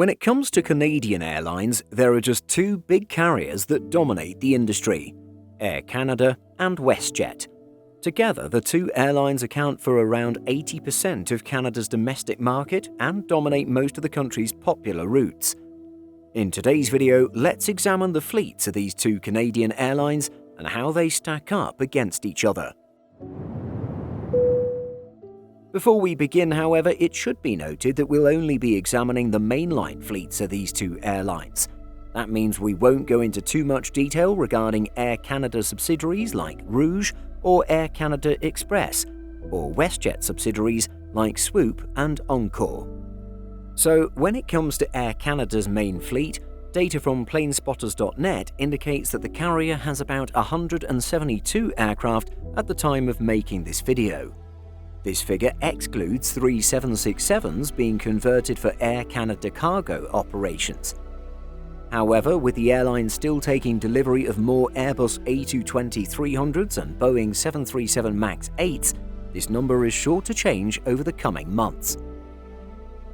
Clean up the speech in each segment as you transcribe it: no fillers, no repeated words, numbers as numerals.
When it comes to Canadian airlines, there are just two big carriers that dominate the industry: Air Canada and WestJet. Together, the two airlines account for around 80% of Canada's domestic market and dominate most of the country's popular routes. In today's video, let's examine the fleets of these two Canadian airlines and how they stack up against each other. Before we begin, however, it should be noted that we'll only be examining the mainline fleets of these two airlines. That means we won't go into too much detail regarding Air Canada subsidiaries like Rouge or Air Canada Express, or WestJet subsidiaries like Swoop and Encore. So, when it comes to Air Canada's main fleet, data from planespotters.net indicates that the carrier has about 172 aircraft at the time of making this video. This figure excludes 3 767s being converted for Air Canada cargo operations. However, with the airline still taking delivery of more Airbus A220-300s and Boeing 737 MAX 8s, this number is sure to change over the coming months.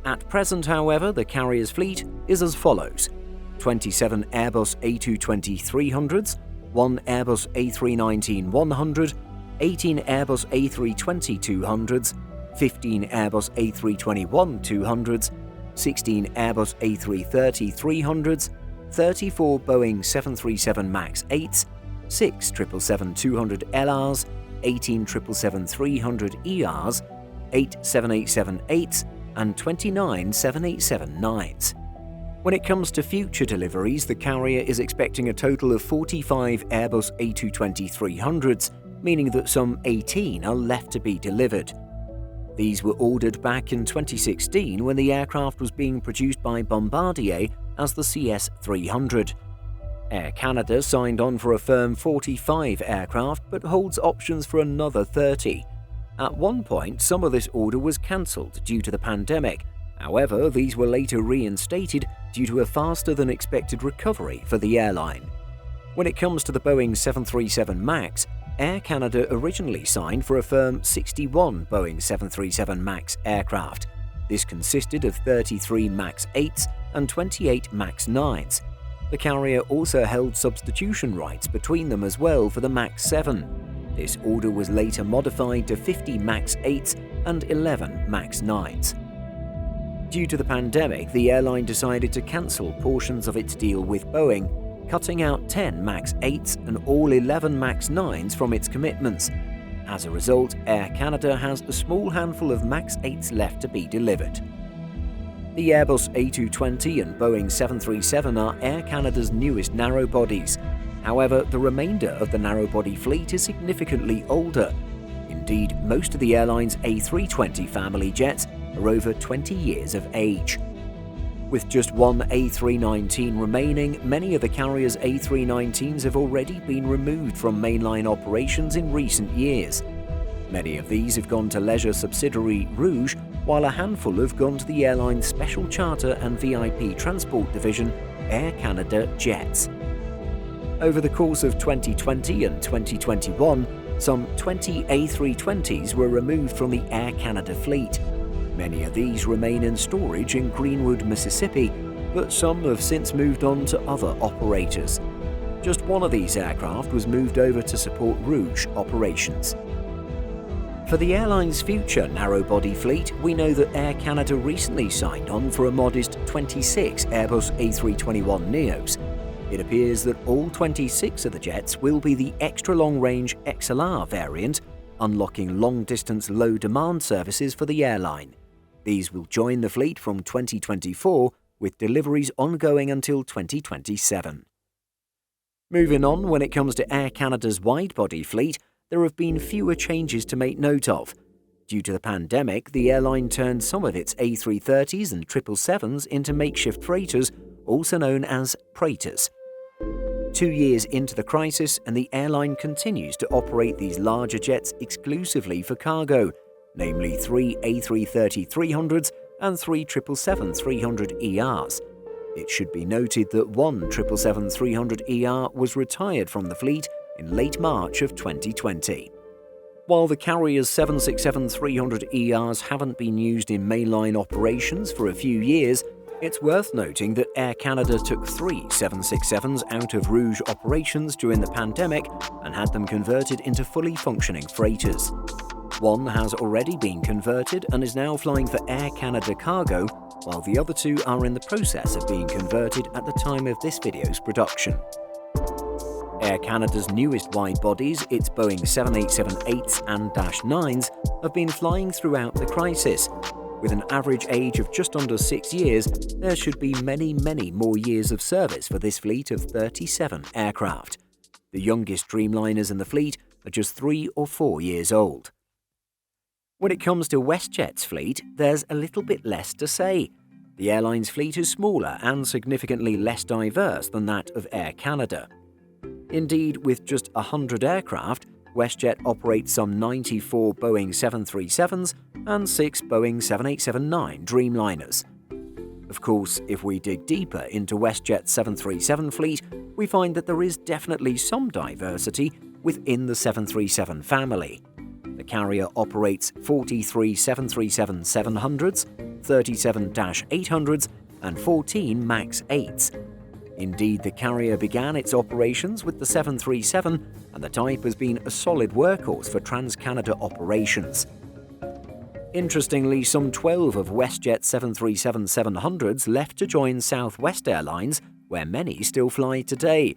At present, however, the carrier's fleet is as follows: 27 Airbus A220-300s, 1 Airbus A319-100, 18 Airbus A320-200s, 15 Airbus A321-200s, 16 Airbus A330-300s, 34 Boeing 737 MAX 8s, 6 777-200LRs, 18 777-300ERs, 8 787-8s, and 29 787-9s. When it comes to future deliveries, the carrier is expecting a total of 45 Airbus A220-300s, meaning that some 18 are left to be delivered. These were ordered back in 2016 when the aircraft was being produced by Bombardier as the CS-300. Air Canada signed on for a firm 45 aircraft but holds options for another 30. At one point, some of this order was cancelled due to the pandemic. However, these were later reinstated due to a faster-than-expected recovery for the airline. When it comes to the Boeing 737 MAX, Air Canada originally signed for a firm 61 Boeing 737 MAX aircraft. This consisted of 33 MAX 8s and 28 MAX 9s. The carrier also held substitution rights between them as well for the MAX 7. This order was later modified to 50 MAX 8s and 11 MAX 9s. Due to the pandemic, the airline decided to cancel portions of its deal with Boeing, cutting out 10 MAX 8s and all 11 MAX 9s from its commitments. As a result, Air Canada has a small handful of MAX 8s left to be delivered. The Airbus A220 and Boeing 737 are Air Canada's newest narrow-bodies. However, the remainder of the narrow-body fleet is significantly older. Indeed, most of the airline's A320 family jets are over 20 years of age. With just one A319 remaining, many of the carrier's A319s have already been removed from mainline operations in recent years. Many of these have gone to leisure subsidiary Rouge, while a handful have gone to the airline's special charter and VIP transport division, Air Canada Jets. Over the course of 2020 and 2021, some 20 A320s were removed from the Air Canada fleet. Many of these remain in storage in Greenwood, Mississippi, but some have since moved on to other operators. Just one of these aircraft was moved over to support Rouge operations. For the airline's future narrow-body fleet, we know that Air Canada recently signed on for a modest 26 Airbus A321neos. It appears that all 26 of the jets will be the extra-long-range XLR variant, unlocking long-distance low-demand services for the airline. These will join the fleet from 2024, with deliveries ongoing until 2027. Moving on, when it comes to Air Canada's wide-body fleet, there have been fewer changes to make note of. Due to the pandemic, the airline turned some of its A330s and 777s into makeshift freighters, also known as Praetors. 2 years into the crisis, and the airline continues to operate these larger jets exclusively for cargo, namely 3 A330-300s and 3 777-300ERs. It should be noted that one 777-300ER was retired from the fleet in late March of 2020. While the carrier's 767-300ERs haven't been used in mainline operations for a few years, It's worth noting that Air Canada took 3 767s out of Rouge operations during the pandemic and had them converted into fully functioning freighters. One has already been converted and is now flying for Air Canada Cargo, while the other 2 are in the process of being converted at the time of this video's production. Air Canada's newest wide-bodies, its Boeing 787-8s and -9s, have been flying throughout the crisis. With an average age of just under 6 years, there should be many more years of service for this fleet of 37 aircraft. The youngest Dreamliners in the fleet are just 3 or 4 years old. When it comes to WestJet's fleet, there's a little bit less to say. The airline's fleet is smaller and significantly less diverse than that of Air Canada. Indeed, with just 100 aircraft, WestJet operates some 94 Boeing 737s and 6 Boeing 787-9 Dreamliners. Of course, if we dig deeper into WestJet's 737 fleet, we find that there is definitely some diversity within the 737 family. The carrier operates 43 737-700s, 37-800s, and 14 MAX 8s. Indeed, the carrier began its operations with the 737, and the type has been a solid workhorse for trans-Canada operations. Interestingly, some 12 of WestJet's 737-700s left to join Southwest Airlines, where many still fly today.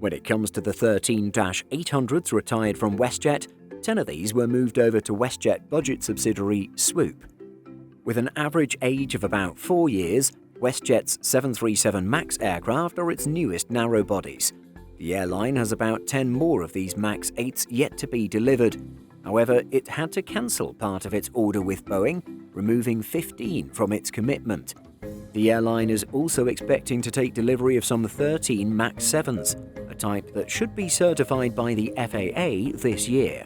When it comes to the 13-800s retired from WestJet, 10 of these were moved over to WestJet budget subsidiary Swoop. With an average age of about 4 years, WestJet's 737 MAX aircraft are its newest narrow-bodies. The airline has about 10 more of these MAX 8s yet to be delivered. However, it had to cancel part of its order with Boeing, removing 15 from its commitment. The airline is also expecting to take delivery of some 13 MAX 7s, a type that should be certified by the FAA this year.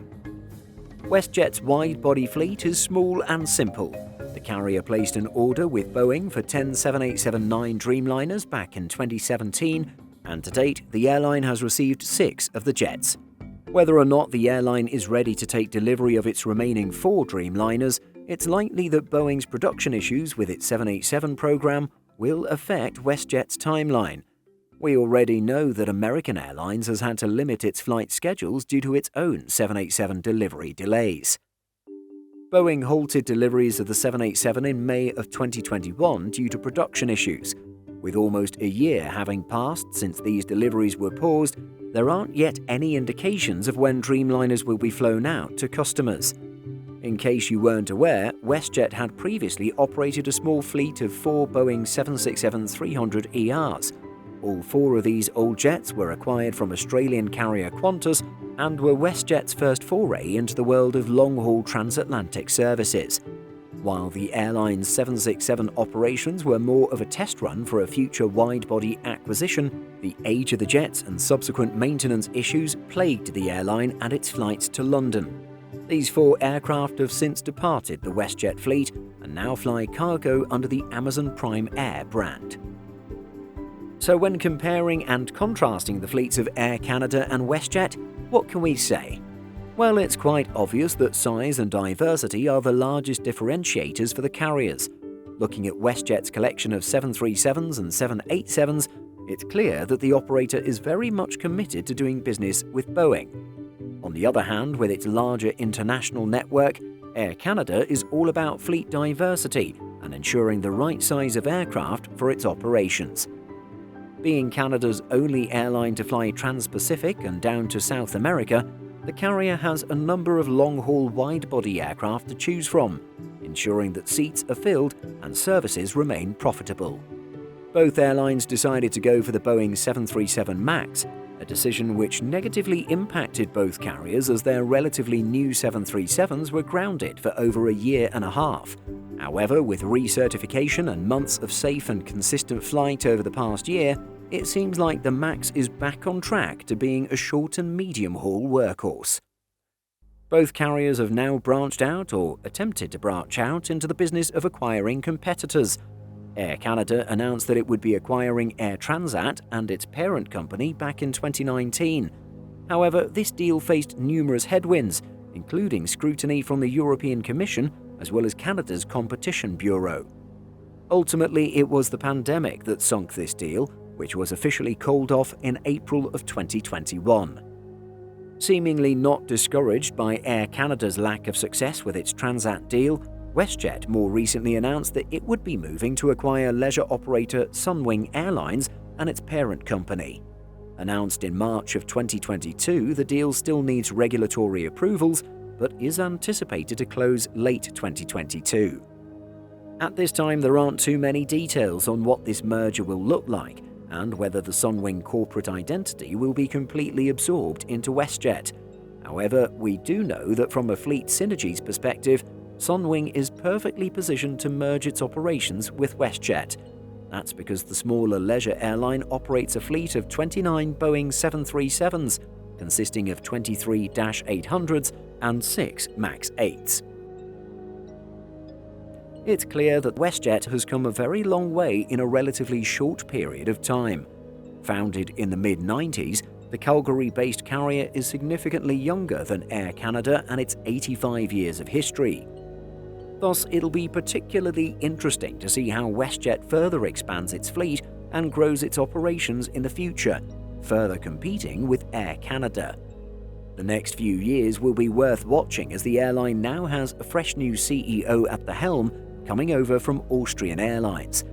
WestJet's wide-body fleet is small and simple. The carrier placed an order with Boeing for 10 787-9 Dreamliners back in 2017, and to date, the airline has received 6 of the jets. Whether or not the airline is ready to take delivery of its remaining 4 Dreamliners, it's likely that Boeing's production issues with its 787 program will affect WestJet's timeline. We already know that American Airlines has had to limit its flight schedules due to its own 787 delivery delays. Boeing halted deliveries of the 787 in May of 2021 due to production issues. With almost a year having passed since these deliveries were paused, there aren't yet any indications of when Dreamliners will be flown out to customers. In case you weren't aware, WestJet had previously operated a small fleet of 4 Boeing 767-300ERs. All 4 of these old jets were acquired from Australian carrier Qantas and were WestJet's first foray into the world of long-haul transatlantic services. While the airline's 767 operations were more of a test run for a future wide-body acquisition, the age of the jets and subsequent maintenance issues plagued the airline and its flights to London. These 4 aircraft have since departed the WestJet fleet and now fly cargo under the Amazon Prime Air brand. So when comparing and contrasting the fleets of Air Canada and WestJet, what can we say? Well, it's quite obvious that size and diversity are the largest differentiators for the carriers. Looking at WestJet's collection of 737s and 787s, it's clear that the operator is very much committed to doing business with Boeing. On the other hand, with its larger international network, Air Canada is all about fleet diversity and ensuring the right size of aircraft for its operations. Being Canada's only airline to fly trans-Pacific and down to South America, the carrier has a number of long-haul wide-body aircraft to choose from, ensuring that seats are filled and services remain profitable. Both airlines decided to go for the Boeing 737 MAX, a decision which negatively impacted both carriers as their relatively new 737s were grounded for over a year and a half. However, with recertification and months of safe and consistent flight over the past year, it seems like the MAX is back on track to being a short and medium-haul workhorse. Both carriers have now branched out or attempted to branch out into the business of acquiring competitors. Air Canada announced that it would be acquiring Air Transat and its parent company back in 2019. However, this deal faced numerous headwinds, including scrutiny from the European Commission as well as Canada's Competition Bureau. Ultimately, it was the pandemic that sunk this deal, which was officially called off in April of 2021. Seemingly not discouraged by Air Canada's lack of success with its Transat deal, WestJet more recently announced that it would be moving to acquire leisure operator Sunwing Airlines and its parent company. Announced in March of 2022, the deal still needs regulatory approvals, but is anticipated to close late 2022. At this time, there aren't too many details on what this merger will look like and whether the Sunwing corporate identity will be completely absorbed into WestJet. However, we do know that from a fleet synergies perspective, Sunwing is perfectly positioned to merge its operations with WestJet. That's because the smaller leisure airline operates a fleet of 29 Boeing 737s, consisting of 23 -800s and 6 MAX 8s. It's clear that WestJet has come a very long way in a relatively short period of time. Founded in the mid-90s, the Calgary-based carrier is significantly younger than Air Canada and its 85 years of history. Thus, it'll be particularly interesting to see how WestJet further expands its fleet and grows its operations in the future, further competing with Air Canada. The next few years will be worth watching as the airline now has a fresh new CEO at the helm, coming over from Austrian Airlines.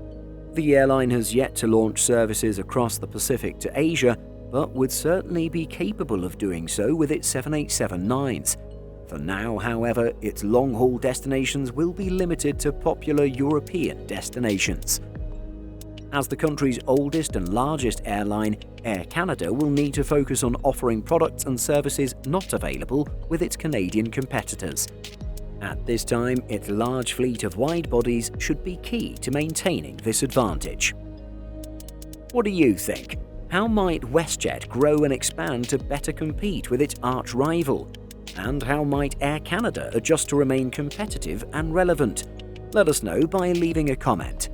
The airline has yet to launch services across the Pacific to Asia, but would certainly be capable of doing so with its 787-9s. For now, however, its long-haul destinations will be limited to popular European destinations. As the country's oldest and largest airline, Air Canada will need to focus on offering products and services not available with its Canadian competitors. At this time, its large fleet of wide-bodies should be key to maintaining this advantage. What do you think? How might WestJet grow and expand to better compete with its arch-rival? And how might Air Canada adjust to remain competitive and relevant? Let us know by leaving a comment.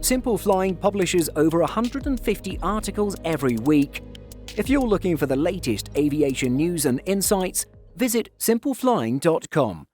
Simple Flying publishes over 150 articles every week. If you're looking for the latest aviation news and insights, visit simpleflying.com.